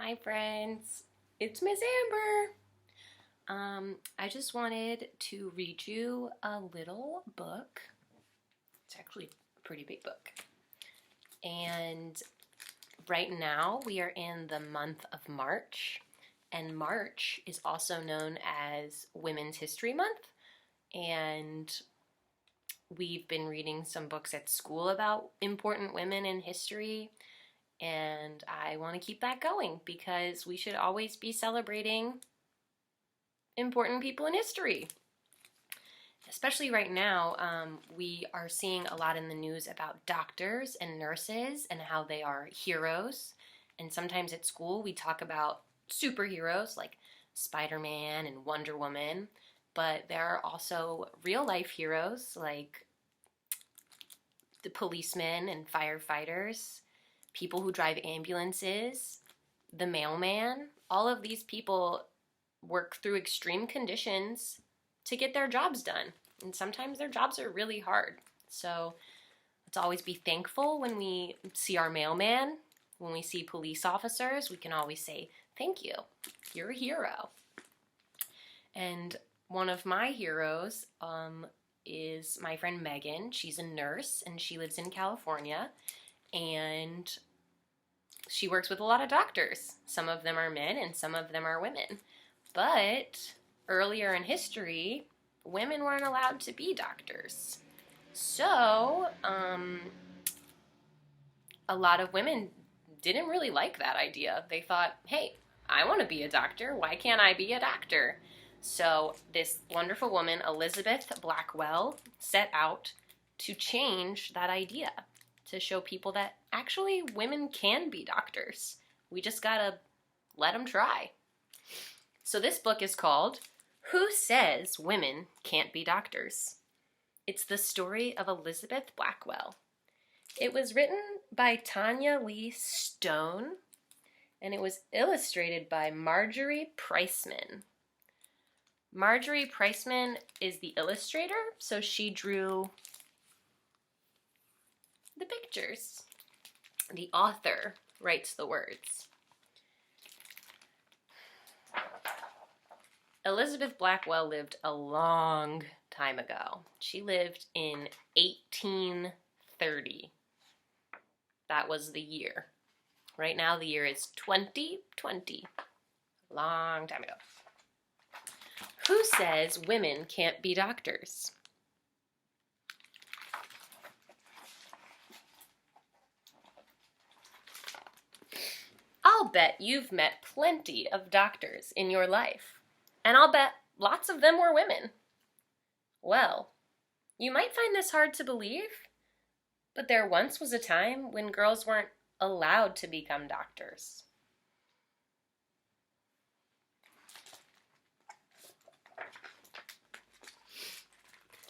Hi friends, it's Miss Amber. I just wanted to read you a little book. It's actually a pretty big book. And right now we are in the month of March, and March is also known as Women's History Month. And we've been reading some books at school about important women in history. And I want to keep that going because we should always be celebrating important people in history. Especially right now, we are seeing a lot in the news about doctors and nurses and how they are heroes. And sometimes at school we talk about superheroes like Spider-Man and Wonder Woman, but there are also real life heroes like the policemen and firefighters, people who drive ambulances, the mailman. All of these people work through extreme conditions to get their jobs done. And sometimes their jobs are really hard. So let's always be thankful when we see our mailman. When we see police officers, we can always say, thank you, you're a hero. And one of my heroes is my friend Megan. She's a nurse and she lives in California. And she works with a lot of doctors. Some of them are men and some of them are women. But earlier in history, women weren't allowed to be doctors. So, a lot of women didn't really like that idea. They thought, hey, I want to be a doctor. Why can't I be a doctor? So this wonderful woman, Elizabeth Blackwell, set out to change that idea, to show people that actually women can be doctors. We just gotta let them try. So this book is called Who Says Women Can't Be Doctors? It's the story of Elizabeth Blackwell. It was written by Tanya Lee Stone, and it was illustrated by Marjorie Priceman. Marjorie Priceman is the illustrator, so she drew the pictures. The author writes the words. Elizabeth Blackwell lived a long time ago. She lived in 1830. That was the year. Right now the year is 2020. Long time ago. Who says women can't be doctors? I'll bet you've met plenty of doctors in your life, and I'll bet lots of them were women. Well, you might find this hard to believe, but there once was a time when girls weren't allowed to become doctors.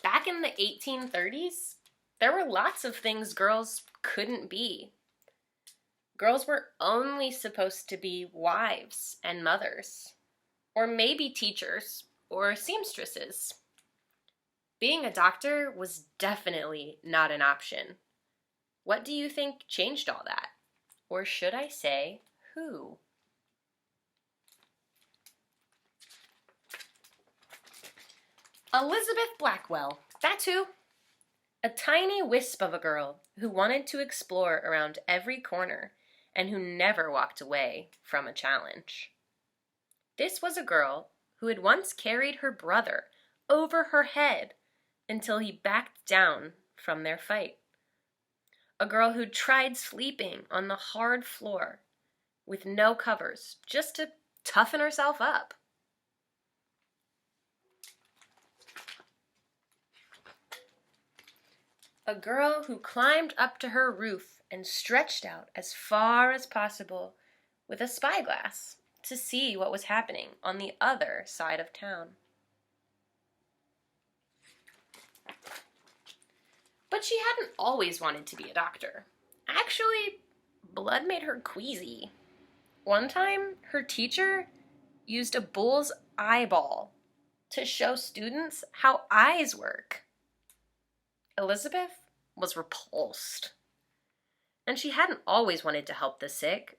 Back in the 1830s, there were lots of things girls couldn't be. Girls were only supposed to be wives and mothers, or maybe teachers or seamstresses. Being a doctor was definitely not an option. What do you think changed all that? Or should I say, who? Elizabeth Blackwell, that's who. A tiny wisp of a girl who wanted to explore around every corner and who never walked away from a challenge. This was a girl who had once carried her brother over her head until he backed down from their fight. A girl who tried sleeping on the hard floor with no covers just to toughen herself up. A girl who climbed up to her roof and stretched out as far as possible with a spyglass to see what was happening on the other side of town. But she hadn't always wanted to be a doctor. Actually, blood made her queasy. One time, her teacher used a bull's eyeball to show students how eyes work. Elizabeth was repulsed. And she hadn't always wanted to help the sick.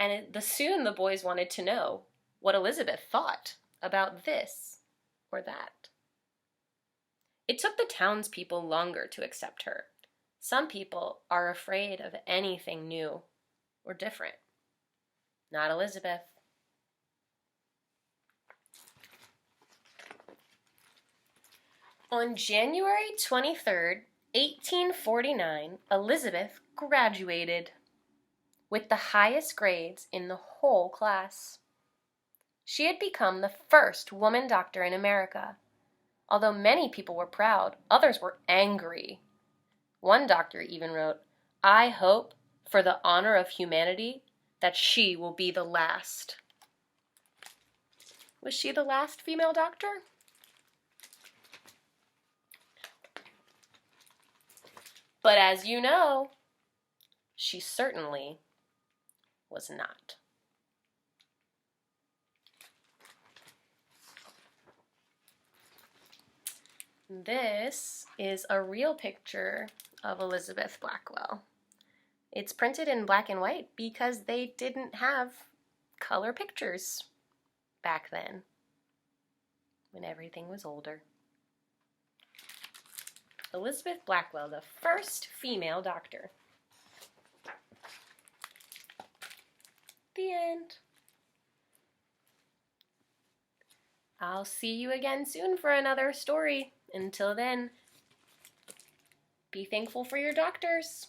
And soon the boys wanted to know what Elizabeth thought about this or that. It took the townspeople longer to accept her. Some people are afraid of anything new or different. Not Elizabeth. On January 23rd, 1849, Elizabeth graduated with the highest grades in the whole class. She had become the first woman doctor in America. Although many people were proud, others were angry. One doctor even wrote, "I hope, for the honor of humanity, that she will be the last." Was she the last female doctor? But as you know, she certainly was not. This is a real picture of Elizabeth Blackwell. It's printed in black and white because they didn't have color pictures back then, when everything was older. Elizabeth Blackwell, the first female doctor. The end. I'll see you again soon for another story. Until then, be thankful for your doctors.